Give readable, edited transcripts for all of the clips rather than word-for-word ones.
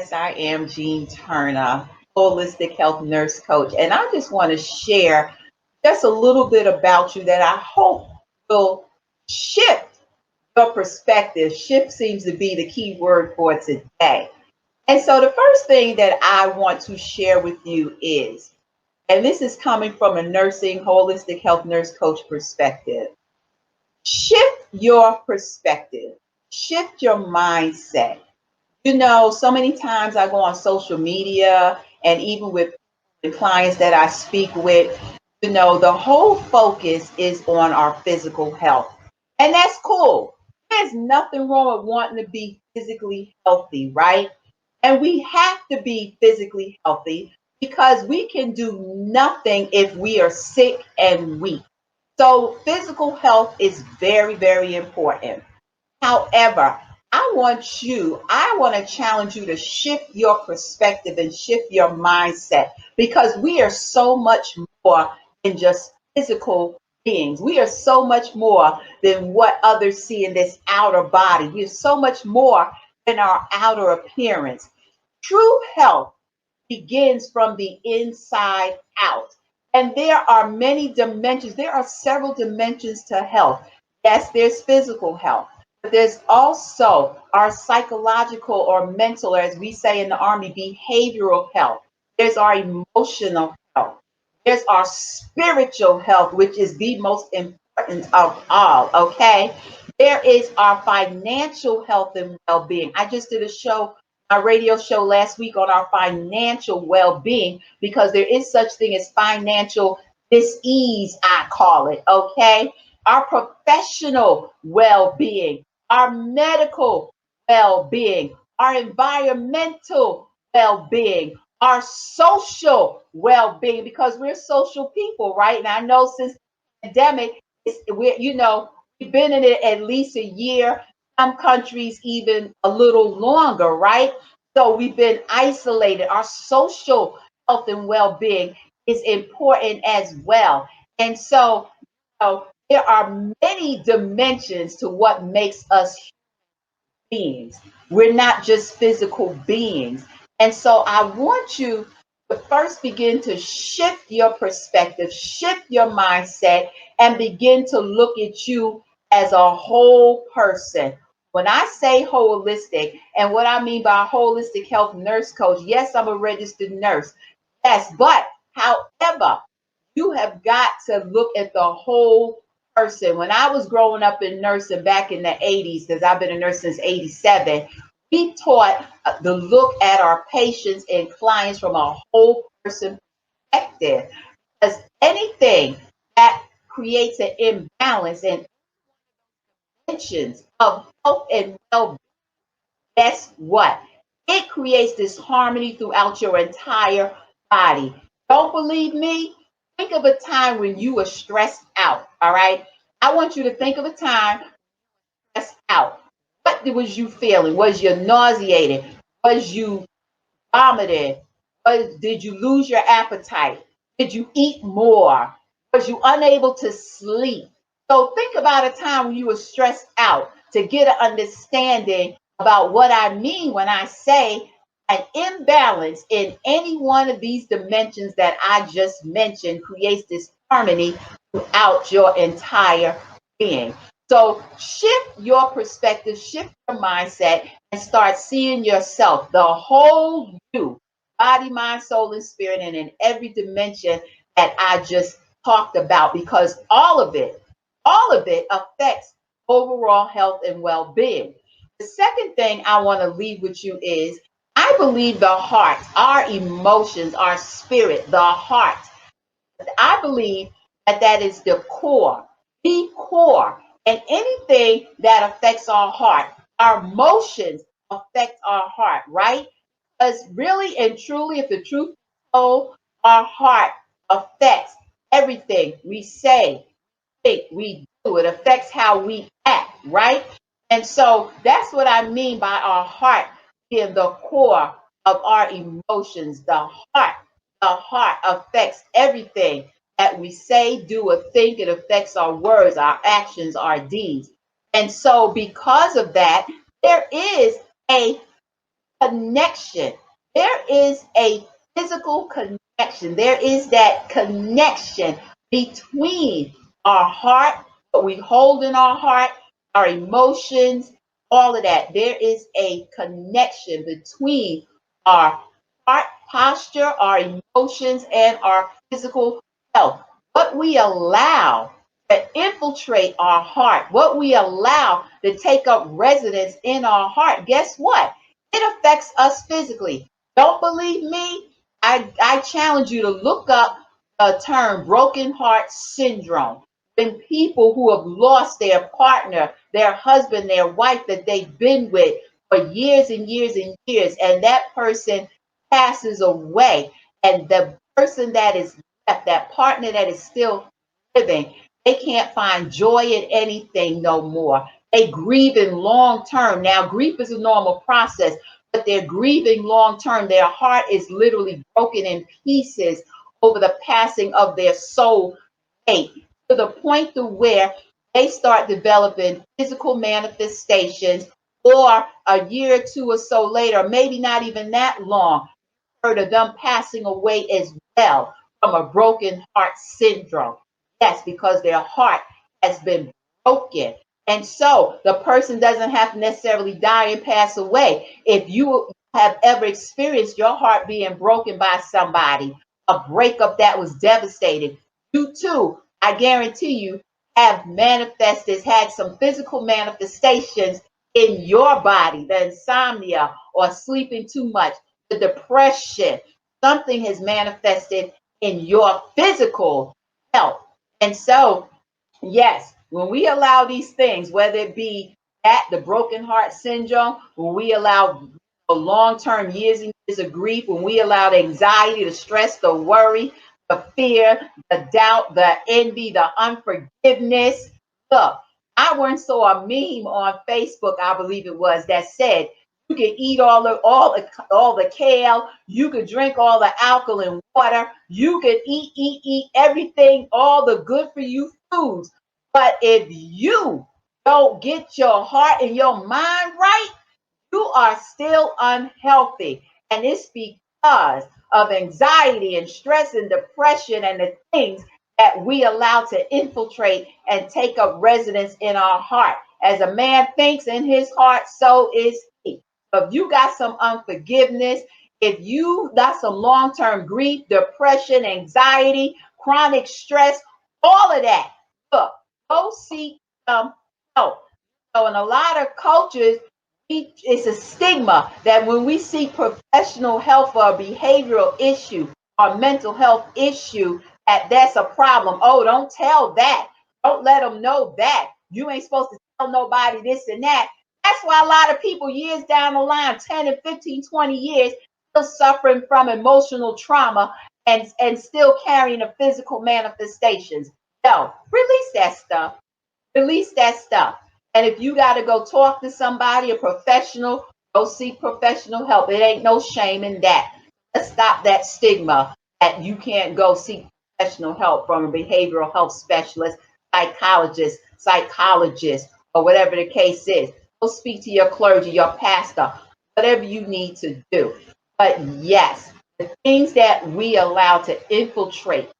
Yes, I am Jean Turner, holistic health nurse coach, and I just want to share just a little bit about you that I hope will shift your perspective. Shift seems to be the key word for today. And so, the first thing that I want to share with you is, and this is coming from a nursing, holistic health nurse coach perspective, shift your perspective, shift your mindset. So many times I go on social media and even with the clients that I speak with, the whole focus is on our physical health. And that's cool. There's nothing wrong with wanting to be physically healthy, right? And we have to be physically healthy because we can do nothing if we are sick and weak. So physical health is very, very important. However, I want to challenge you to shift your perspective and shift your mindset because we are so much more than just physical beings. We are so much more than what others see in this outer body. We are so much more than our outer appearance. True health begins from the inside out. And there are many dimensions. There are several dimensions to health. Yes, there's physical health, but there's also our psychological or mental, or as we say in the Army, behavioral health. There's our emotional health. There's our spiritual health, which is the most important of all, okay? There is our financial health and well being. I just did a radio show last week on our financial well-being because there is such thing as financial dis-ease, I call it, okay? Our professional well-being, our medical well-being, our environmental well-being, our social well-being, because we're social people, right? And I know since the pandemic, we've been in it at least a year, some countries even a little longer, right? So we've been isolated. Our social health and well-being is important as well. And so, there are many dimensions to what makes us beings. We're not just physical beings. And so I want you to first begin to shift your perspective, shift your mindset, and begin to look at you as a whole person. When I say holistic, and what I mean by holistic health nurse coach, yes, I'm a registered nurse. Yes, but however, you have got to look at the whole person. When I was growing up in nursing back in the 80s, because I've been a nurse since 87, we taught to look at our patients and clients from a whole person perspective. Because anything that creates an imbalance and tensions of health and well-being, guess what? It creates this harmony throughout your entire body. Don't believe me? Think of a time when you were stressed out, all right? I want you to think of a time stressed out. What was you feeling? Was you nauseated? Was you vomited? Did you lose your appetite? Did you eat more? Was you unable to sleep? So think about a time when you were stressed out to get an understanding about what I mean when I say an imbalance in any one of these dimensions that I just mentioned creates this harmony throughout your entire being. So shift your perspective, shift your mindset, and start seeing yourself, the whole you, body, mind, soul, and spirit, and in every dimension that I just talked about, because all of it affects overall health and well-being. The second thing I want to leave with you is I believe the heart, our emotions, our spirit, the heart. I believe that that is the core, and anything that affects our heart, our emotions affect our heart, right? Because really and truly, if the truth is told, our heart affects everything we say, think, we do. It affects how we act, right? And so that's what I mean by our heart being the core of our emotions. The heart affects everything that we say, do, or think. It affects our words, our actions, our deeds. And so, because of that, there is a connection. There is a physical connection. There is that connection between our heart, what we hold in our heart, our emotions, all of that. There is a connection between our heart posture, our emotions, and our physical health. What we allow to infiltrate our heart, what we allow to take up residence in our heart, guess what? It affects us physically. Don't believe me? I challenge you to look up a term, broken heart syndrome. When people who have lost their partner, their husband, their wife that they've been with for years and years and years, and that person passes away, and the person that is left, that partner that is still living, they can't find joy in anything no more. They grieving long term. Now, grief is a normal process, but they're grieving long term. Their heart is literally broken in pieces over the passing of their soul mate, to the point to where they start developing physical manifestations, or a year or two or so later, maybe not even that long, heard of them passing away as well from a broken heart syndrome. Yes, because their heart has been broken. And so the person doesn't have to necessarily die and pass away. If you have ever experienced your heart being broken by somebody, a breakup that was devastating, you too, I guarantee you, have manifested, had some physical manifestations in your body, the insomnia or sleeping too much, the depression. Something has manifested in your physical health. And so, yes, when we allow these things, whether it be that, the broken heart syndrome, when we allow long-term years and years of grief, when we allow the anxiety, the stress, the worry, the fear, the doubt, the envy, the unforgiveness. Look, I once saw a meme on Facebook, I believe it was, that said, you can eat all the kale, you could drink all the alkaline water, you could eat everything, all the good for you foods. But if you don't get your heart and your mind right, you are still unhealthy. And it's because of anxiety and stress and depression and the things that we allow to infiltrate and take up residence in our heart. As a man thinks in his heart, so is he. So if you got some unforgiveness, if you got some long-term grief, depression, anxiety, chronic stress, all of that, look, go seek some help. So in a lot of cultures, it's a stigma that when we seek professional help for a behavioral issue or mental health issue, that's a problem. Oh, don't tell that. Don't let them know that. You ain't supposed to tell nobody this and that. That's why a lot of people years down the line, 10 and 15, 20 years, still suffering from emotional trauma and still carrying the physical manifestations. No, release that stuff. Release that stuff. And if you got to go talk to somebody, a professional, go seek professional help. It ain't no shame in that. Let's stop that stigma that you can't go seek professional help from a behavioral health specialist, psychologist, or whatever the case is. Go speak to your clergy, your pastor, whatever you need to do. But yes, the things that we allow to infiltrate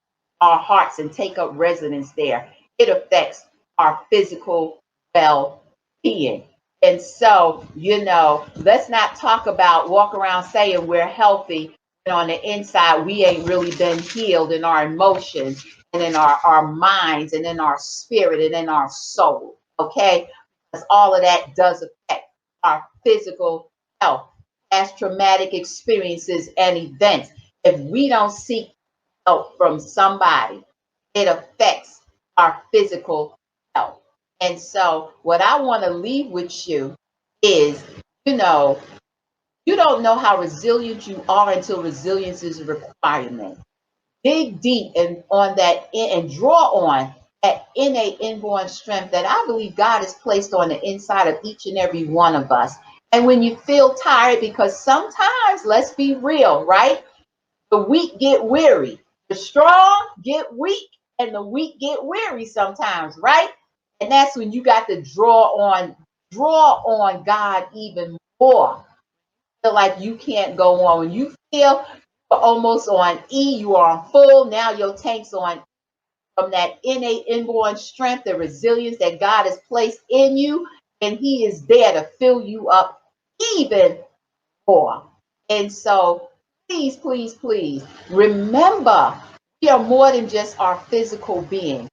our hearts and take up residence there, it affects our physical well-being. And so, let's not talk about walk around saying we're healthy and on the inside we ain't really been healed in our emotions and in our minds and in our spirit and in our soul. Okay? Because all of that does affect our physical health, past traumatic experiences and events. If we don't seek help from somebody, it affects our physical health. And so, what I want to leave with you is, you know, you don't know how resilient you are until resilience is a requirement. Dig deep and on that and draw on that innate inborn strength that I believe God has placed on the inside of each and every one of us. And when you feel tired, because sometimes, let's be real, right? The weak get weary, the strong get weak, and the weak get weary sometimes, right? And that's when you got to draw on God even more. feel like you can't go on, when you feel you're almost on E, you are on full, now your tank's on from that innate inborn strength, the resilience that God has placed in you, and He is there to fill you up even more. And so, please, please, please remember we are more than just our physical being.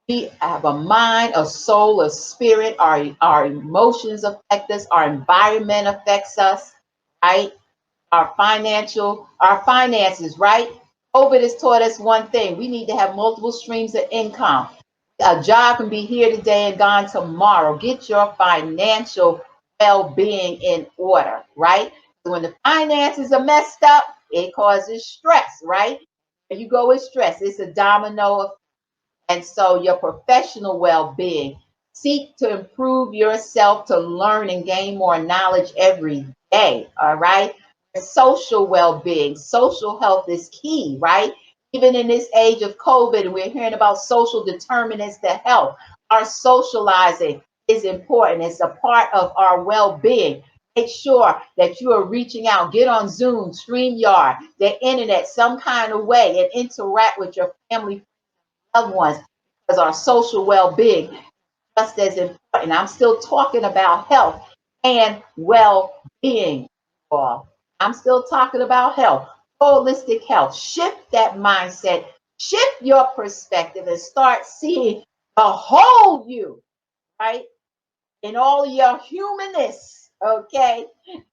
We have a mind, a soul, a spirit. Our emotions affect us, our environment affects us, right? Our finances, right? COVID has taught us one thing. We need to have multiple streams of income. A job can be here today and gone tomorrow. Get your financial well-being in order, right? When the finances are messed up, it causes stress, right? When you go with stress, it's a domino effect. And so your professional well-being, seek to improve yourself, to learn and gain more knowledge every day. All right. Social well-being, social health is key, right? Even in this age of COVID, we're hearing about social determinants to health. Our socializing is important. It's a part of our well-being. Make sure that you are reaching out. Get on Zoom, StreamYard, the internet, some kind of way, and interact with your family, loved ones, because our social well-being is just as important. I'm still talking about health and well-being. I'm still talking about health, holistic health. Shift that mindset, shift your perspective, and start seeing the whole you, right? In all your humanness, okay?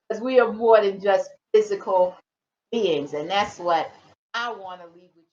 Because we are more than just physical beings. And that's what I want to leave with